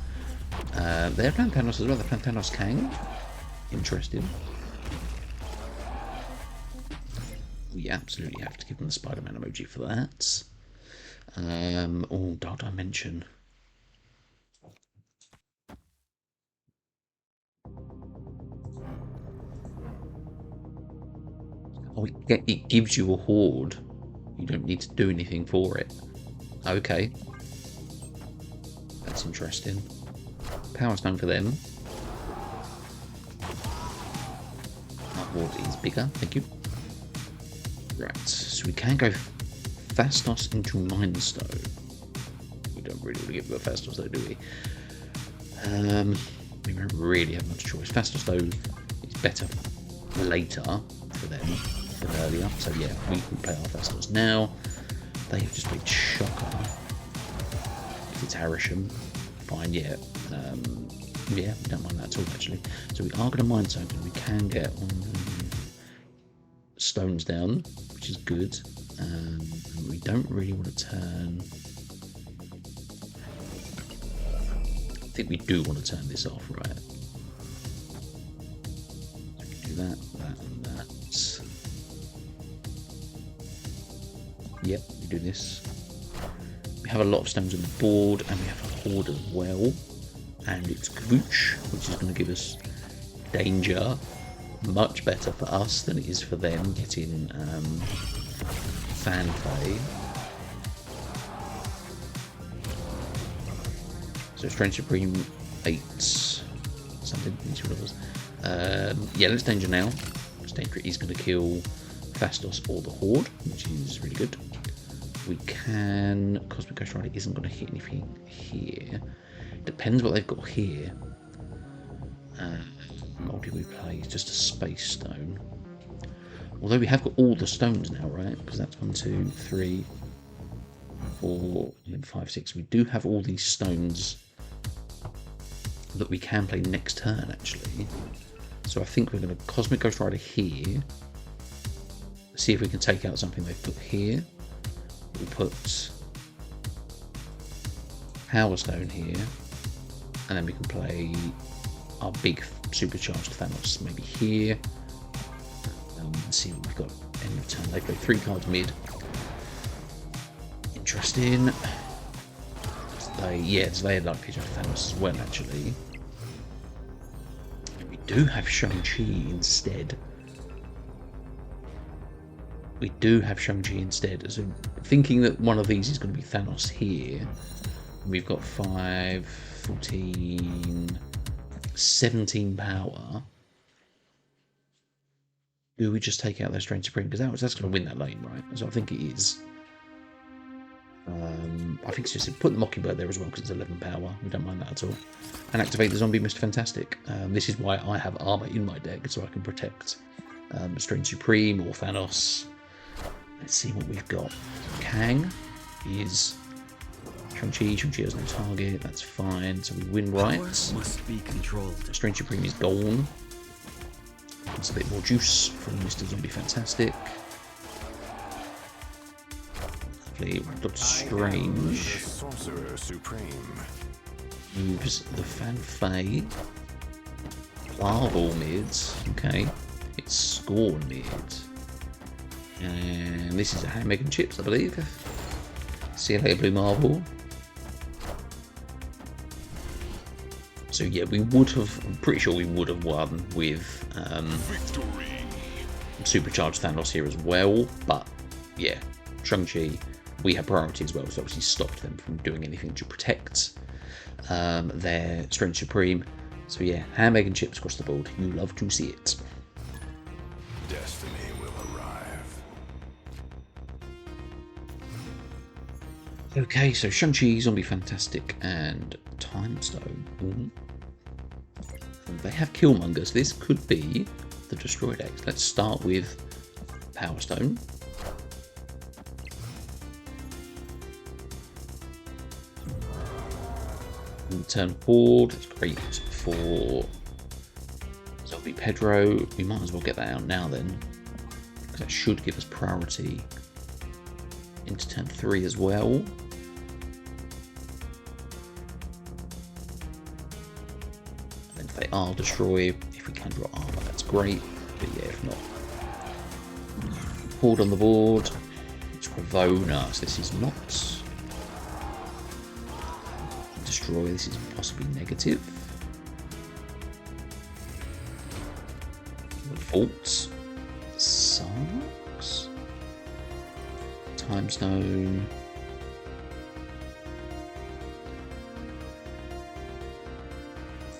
They're playing Thanos as well, they're playing Thanos Kang. Interesting. We absolutely have to give them the Spider-Man emoji for that. Oh, Dark Dimension. Oh, it gives you a Horde. You don't need to do anything for it. Okay. That's interesting. Power Stone for them. That Horde is bigger, thank you. Right, so we can go Fastos into Mind Stone. We don't really want to give them a Fastos though, do we? We don't really have much choice. Fastos though is better later for them than earlier. So yeah, we can play our Fastos now. They have just played Shocker. If it's Harisham, fine, yeah. Yeah, we don't mind that at all actually. So we are going to Mind Stone, and we can get on Stones down, which is good. And we don't really want to turn... I think we do want to turn this off, right? So we can do that, that, and that. Yep, we do this. We have a lot of stones on the board, and we have a Horde as well. And it's Kvooch, which is going to give us danger. Much better for us than it is for them getting fan play. So Strange Supreme 8 something, let me see what it was. Yeah, let's danger now. Danger is going to kill Fastos or the Horde, which is really good. We can... Cosmic Ghost Rider isn't going to hit anything here. Depends what they've got here. Multi we play is just a Space Stone. Although we have got all the stones now, right? Because that's 1, 2, 3, 4, 5, 6. We do have all these stones that we can play next turn, actually. So I think we're going to Cosmic Ghost Rider here. See if we can take out something they've put here. We put Power Stone here. And then we can play our big supercharged Thanos maybe here. Let's see what we've got end of turn. They play 3 cards mid. Interesting. So they're likely to have Thanos as well, actually. We do have Shang-Chi instead. We do have Shang-Chi instead. So thinking that one of these is going to be Thanos here. We've got 5, 14, 17 power. Do we just take out their Strange Supreme? Because that's going to win that lane, right? So I think it is. I think it's just put the Mockingbird there as well because it's 11 power. We don't mind that at all. And activate the zombie Mr. Fantastic. This is why I have armor in my deck, so I can protect Strange Supreme or Thanos. Let's see what we've got. Kang is Shang-Chi. Shang-Chi has no target. That's fine. So we win right. Must be controlled. Strange Supreme is gone. That's a bit more juice from Mr. Zombie Fantastic. Doctor Strange Sorcerer Supreme moves the Fan-Fei. Larval mids. Okay. It's Scorn mid. And this is a Ham, Egg and Chips, I believe. See you later, Blue Marvel. So yeah, we would have, I'm pretty sure we would have won with Supercharged Thanos here as well. But yeah, Shang-Chi, we had priority as well, so obviously stopped them from doing anything to protect their Strange Supreme. So yeah, Ham, Egg and Chips across the board. You love to see it. Destiny will arrive. Okay, so Shang-Chi, Zombie Fantastic, and Time Stone. And they have Killmonger, so this could be the Destroyed X. Let's start with Power Stone. Turn Horde, that's great for Zombie Pedro. We might as well get that out now then, because that should give us priority into turn 3 as well. And if they are destroyed, if we can draw armor, that's great. But yeah, if not, Horde on the board. It's Ravona, so this is not destroy. This is possibly negative. Vault sucks. Time Stone.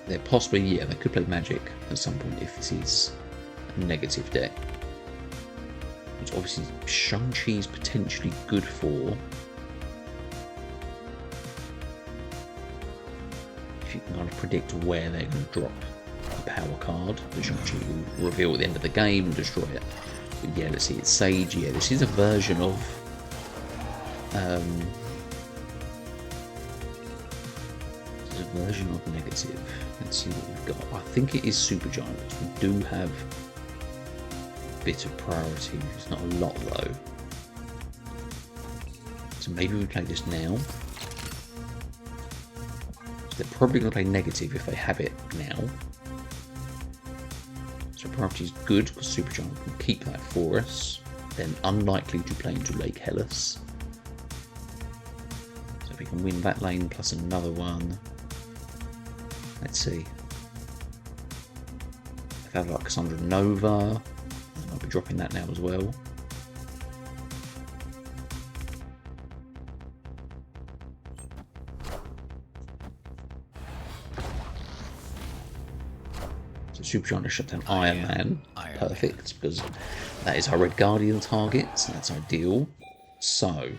They're possibly, yeah, they could play Magic at some point if this is a negative deck. Which obviously Shang-Chi's potentially good for. If you can kind of predict where they're going to drop the power card, the Shang-Chi will reveal at the end of the game and destroy it. But yeah, let's see, it's Sage. Yeah, this is a version of negative. Let's see what we've got. I think it is Supergiant. We do have a bit of priority. It's not a lot though. So maybe we play this now. So they're probably going to play negative if they have it now. So priority is good because Supergiant can keep that for us. Then unlikely to play into Lake Hellas. So if we can win that lane plus another one. Let's see. If I have like Cassandra Nova, I'll be dropping that now as well. So Supergiant to shut down Iron Man. Perfect, because that is our Red Guardian target, so that's ideal. So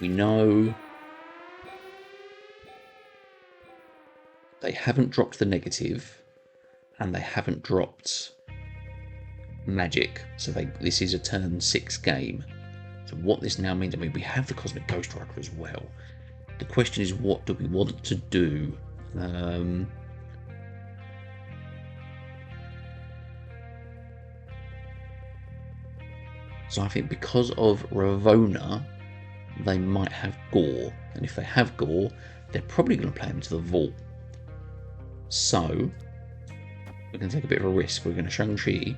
we know they haven't dropped the negative, and they haven't dropped magic. So this is a turn 6 game. So what this now means, I mean, we have the Cosmic Ghost Striker as well. The question is, what do we want to do? So I think because of Ravona, they might have Gore. And if they have Gore, they're probably going to play him into the Vault. So, we're going to take a bit of a risk. We're going to Shang-Chi,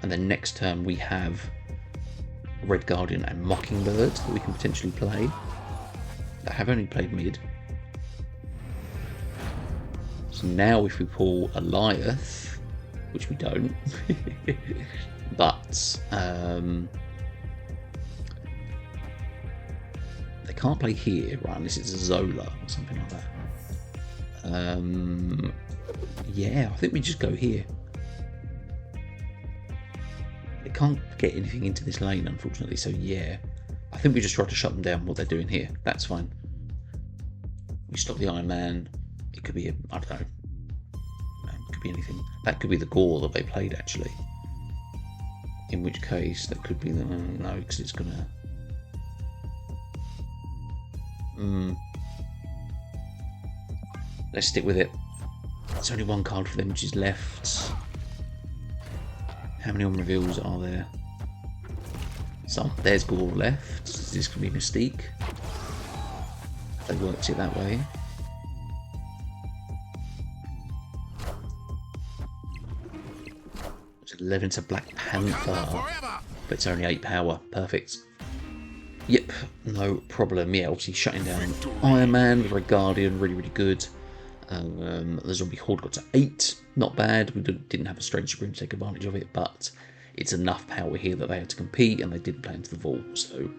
and then next turn we have Red Guardian and Mockingbird that we can potentially play. I have only played mid. So Now if we pull Goliath, which we don't, but they can't play here, right, unless it's Zola or something like that. Yeah, I think we just go here. They can't get anything into this lane, unfortunately, so yeah. I think we just try to shut them down what they're doing here. That's fine. We stop the Iron Man. It could be, I don't know. It could be anything. That could be the Gore that they played, actually. In which case, that could be the... no, because it's going to... Let's stick with it. There's only one card for them which is left. How many on reveals are there? So, there's Gore left. This could be Mystique. They worked it that way. It's 11 to Black Panther. But it's only 8 power. Perfect. Yep, no problem. Yeah, obviously shutting down Iron Man with Red Guardian, really, really good. The Zombie Horde got to 8. Not bad. We didn't have a Strange Supreme to take advantage of it, but it's enough power here that they had to compete, and they didn't play into the vault. So,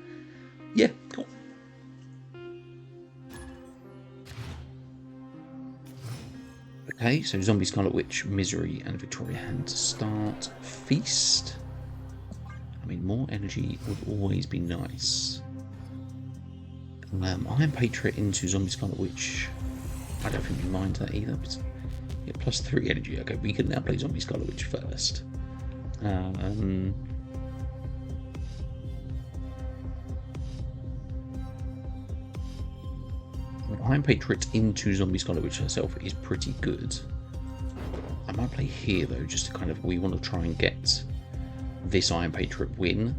yeah, cool. Okay, so Zombie, Scarlet Witch, Misery, and Victoria Hand to start. Feast. I mean, more energy would always be nice. Iron Patriot into Zombie, Scarlet Witch. I don't think we mind that either. But yeah, plus 3 energy. Okay, we can now play Zombie, Scarlet Witch first. Iron Patriot into Zombie, Scarlet Witch herself is pretty good. I might play here though, just to kind of, we want to try and get this Iron Patriot win.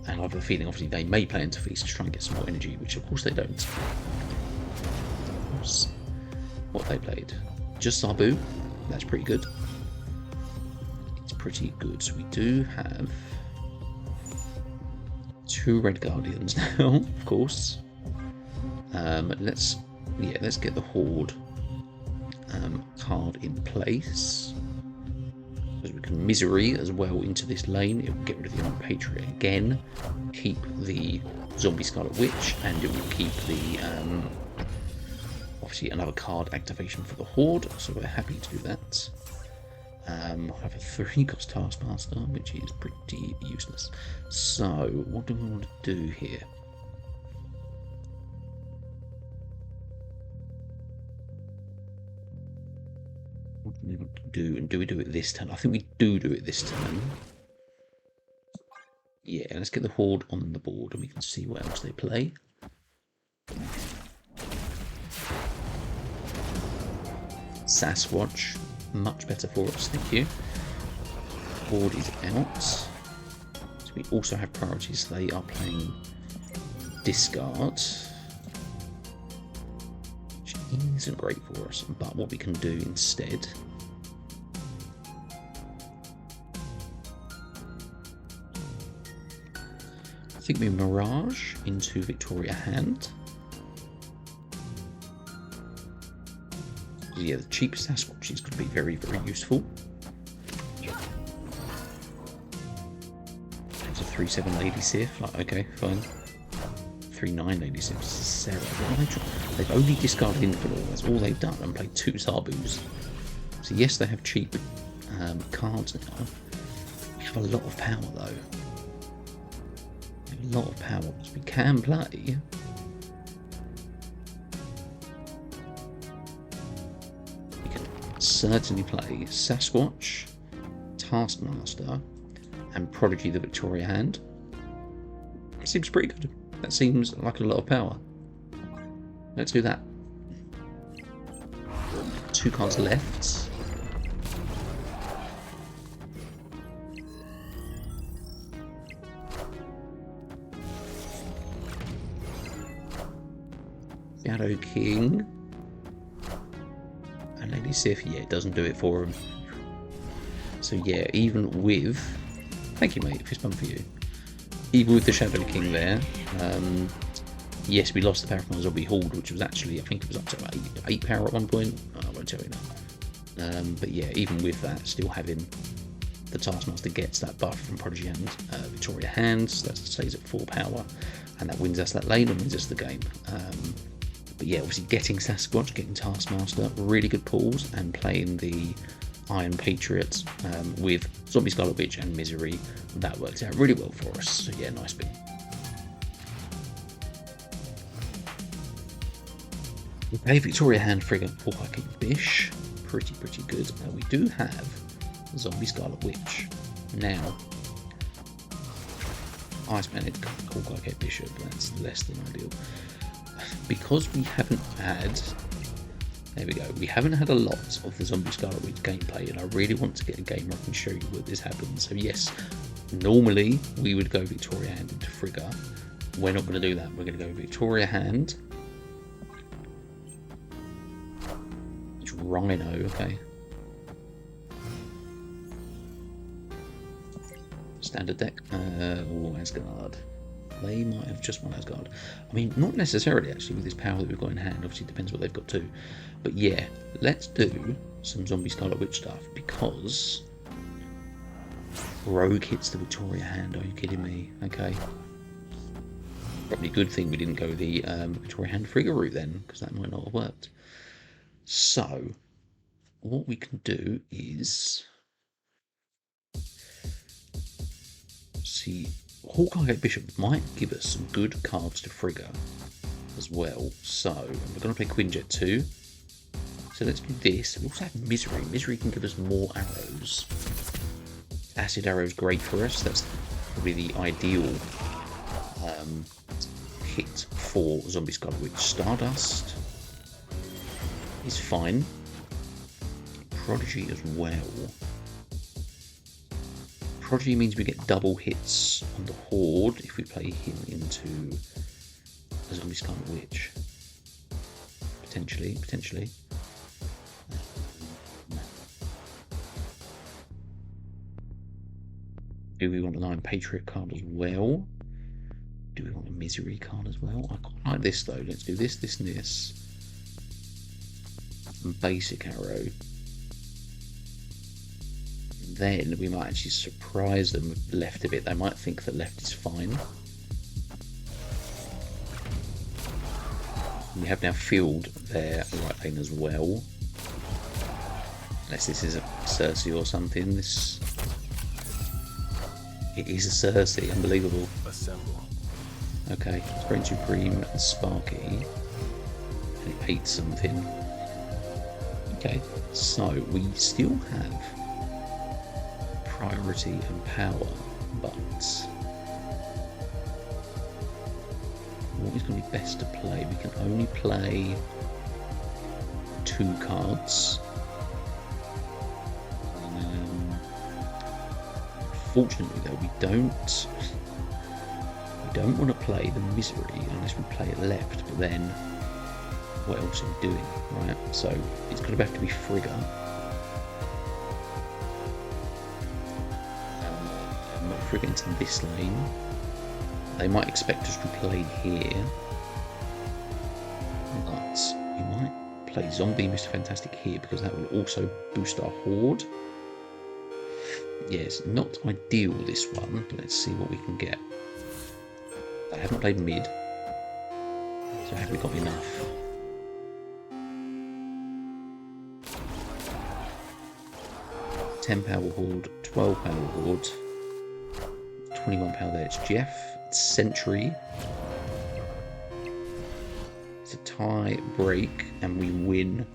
And I have a feeling obviously they may play into Feast to try and get some more energy, which of course they don't. Of course. What they played? Just Sabu. That's pretty good. It's pretty good. So we do have 2 Red Guardians now, of course. Let's get the Horde card in place. Because we can Misery as well into this lane. It will get rid of the Iron Patriot again. Keep the Zombie Scarlet Witch, and it will keep the obviously another card activation for the Horde. So we're happy to do that. I have a 3-cost Taskmaster, which is pretty useless. So what do we want to do here? What do we want to do? And do we do it this turn? I think we do it this turn. Yeah, let's get the Horde on the board and we can see what else they play. Sasquatch, much better for us, thank you. Horde is out. So we also have priorities. They are playing Discard, which isn't great for us, but what we can do instead I think we Mirage into Victoria Hand. Yeah, the cheap Sasquatch is going to be very, very useful. It's a 3/7 Lady Sif. Like, okay, fine. 3/9 Lady Sif. Sarah. What are they trying? They've only discarded Infidel. That's all they've done, and played 2 Zabus. So yes, they have cheap cards now. We have a lot of power though. We have a lot of power because we can play. Certainly play Sasquatch, Taskmaster, and Prodigy the Victoria Hand. It seems pretty good. That seems like a lot of power. Let's do that. 2 cards left. Shadow King. And Lady Sif, yeah, it doesn't do it for him. So yeah, even with... Thank you, mate. Fist bump for you. Even with the Shadow King there, Yes, we lost the power from our zombie horde, which was actually, I think it was up to about 8 power at one point. I won't tell you now. But yeah, even with that, still having the Taskmaster gets that buff from Prodigy and Victoria Hands, that stays at 4 power, and that wins us that lane and wins us the game. But yeah, obviously getting Sasquatch, getting Taskmaster, really good pulls, and playing the Iron Patriots with Zombie Scarlet Witch and Misery, that worked out really well for us. So yeah, nice win. Okay, Victoria Hand, Frigate, Hawkeye King Bish, pretty good. We do have Zombie Scarlet Witch. Now, Iceman Head, Hawkeye King Bishop, that's less than ideal. Because we haven't had, there we go, we haven't had a lot of the Zombie Scarlet Witch gameplay, and I really want to get a game where I can show you where this happens. So yes, normally we would go Victoria Hand into Frigga. We're not going to do that. We're going to go Victoria Hand. It's Rhino, okay. Standard deck. Oh, Asgard. They might have just won Asgard. I mean, not necessarily actually with this power that we've got in hand. Obviously, it depends what they've got too. But yeah, let's do some Zombie Scarlet Witch stuff, because Rogue hits the Victoria Hand. Are you kidding me? Okay. Probably a good thing we didn't go the Victoria Hand Frigga route then, because that might not have worked. So, what we can do is see. Hawkeye Bishop might give us some good cards to Frigga as well. So, we're going to play Quinjet 2. So let's do this. We also have Misery. Misery can give us more arrows. Acid Arrow is great for us. That's probably the ideal hit for Zombie Scarlet Witch. Stardust is fine. Prodigy as well. Prodigy means we get double hits on the Horde if we play him into a Zombie Scarlet Witch. Potentially. Do we want an Iron Patriot card as well? Do we want a Misery card as well? I quite like this though. Let's do this, and this. And Basic Arrow. Then we might actually surprise them with left a bit. They might think that left is fine. We have now filled their right lane as well. Unless this is a Cersei or something. It is a Cersei, unbelievable. Assemble. Okay, Spring Supreme and Sparky. And it ate something. Okay, so we still have priority and power, but what is going to be best to play? We can only play 2 cards. Fortunately though, we don't want to play the Misery unless we play it left, but then what else are we doing, right? So it's going to have to be Frigga. Frigga into this lane. They might expect us to play here, but we might play Zombie Mr. Fantastic here because that will also boost our Horde. Yes, not ideal this one, but let's see what we can get. I haven't played mid, so have we got enough? £10 power Horde, 12 power Horde, 21 power there. It's Jeff, it's Sentry. It's a tie break, and we win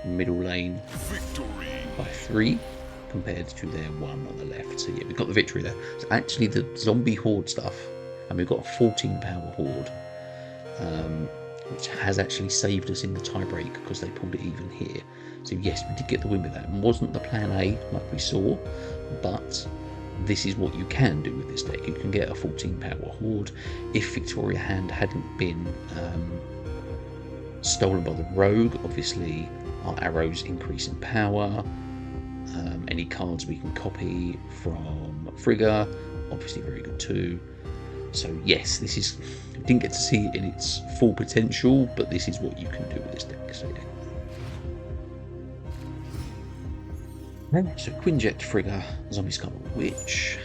middle lane by 3 compared to their 1 on the left. So yeah, we've got the victory there. So actually the zombie Horde stuff, and we've got a 14 power Horde, which has actually saved us in the tie break because they pulled it even here. So yes, we did get the win with that. It wasn't the plan A like we saw, but this is what you can do with this deck. You can get a 14 power Horde. If Victoria Hand hadn't been stolen by the Rogue, obviously our arrows increase in power. Any cards we can copy from Frigga, obviously very good too. So yes, this is, didn't get to see it in its full potential, but this is what you can do with this deck. So yeah. So Quinjet, Frigga, Zombie Scarlet Witch.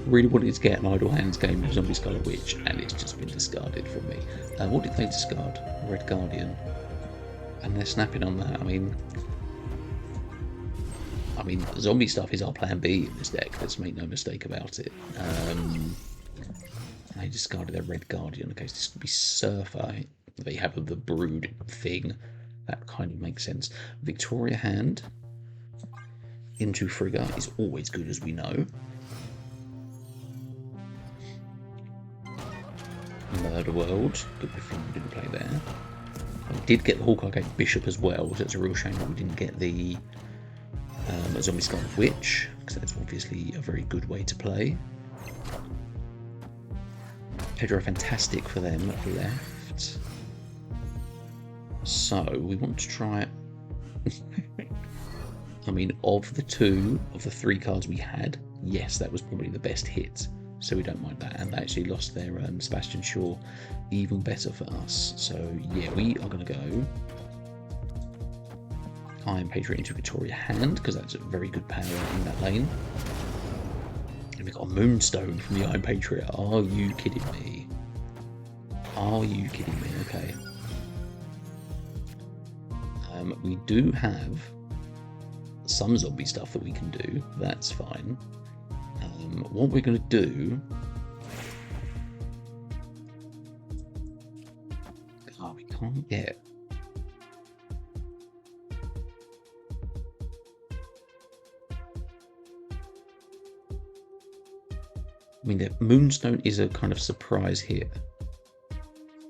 Really wanted to get an Idle Hands game of Zombie Scarlet Witch, and it's just been discarded from me. What did they discard? Red Guardian. And they're snapping on that. I mean, zombie stuff is our plan B in this deck. Let's make no mistake about it. They discarded their Red Guardian. Okay, so this could be Surfer. They have the Brood thing. That kind of makes sense. Victoria Hand into Frigga is always good, as we know. Murder World. Good thing we didn't play there. We did get the Hawkeye Gate Bishop as well, so it's a real shame that we didn't get the Zombie Scarlet Witch, because that's obviously a very good way to play. Pedro Fantastic for them left. So we want to try. I mean, of the three cards we had, yes, that was probably the best hit. So we don't mind that, and they actually lost their Sebastian Shaw, even better for us. So yeah, we are going to go Iron Patriot into Victoria Hand, because that's a very good power in that lane. And we've got a Moonstone from the Iron Patriot. Are you kidding me? Are you kidding me? Okay. We do have some zombie stuff that we can do. That's fine. What we're going to do... Oh, we can't get... I mean, the Moonstone is a kind of surprise hit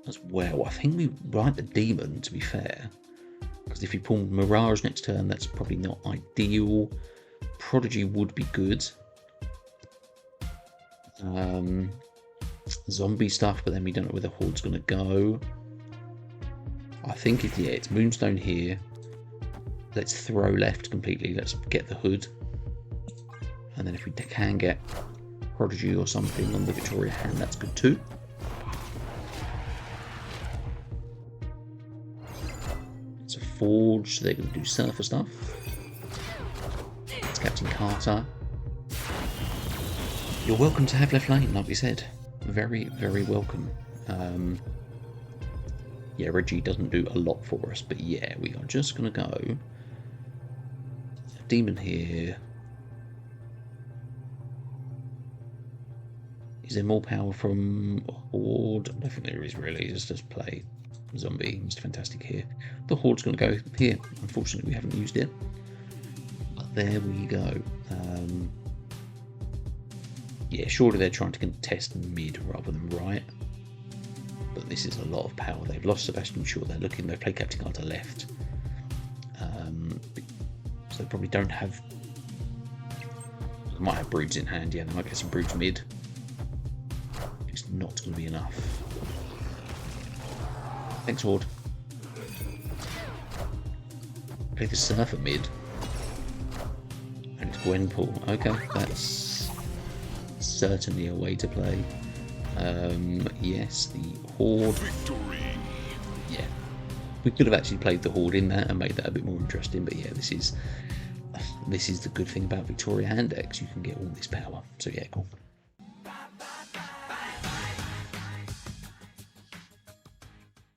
as well. I think we like the Demon, to be fair. Because if you pull Mirage next turn, that's probably not ideal. Prodigy would be good. Zombie stuff, but then we don't know where the Horde's going to go. I think it's Moonstone here. Let's throw left completely. Let's get the Hood. And then if we can get Prodigy or something on the Victoria Hand, that's good too. It's a Forge, so they're going to do Surfer stuff. It's Captain Carter. You're welcome to have left lane, like we said. Very, very welcome. Yeah, Reggie doesn't do a lot for us, but yeah, we are just going to go Demon here. Is there more power from Horde? I don't think there is really. Let's just play Zombie. Mr. Fantastic here. The Horde's going to go here. Unfortunately, we haven't used it. But there we go. Yeah, surely they're trying to contest mid rather than right. But this is a lot of power. They've lost Sebastian Shaw. They've played Captain Carter left. So they probably don't have... They might have Broods in hand. Yeah, they might get some Broods mid. It's not going to be enough. Thanks, Horde. Play the Surfer mid. And it's Gwenpool. Okay, that's certainly a way to play. Yes, the Horde. Victory. Yeah. We could have actually played the Horde in that and made that a bit more interesting, but yeah, this is the good thing about Victoria Hand decks. You can get all this power. So yeah, cool.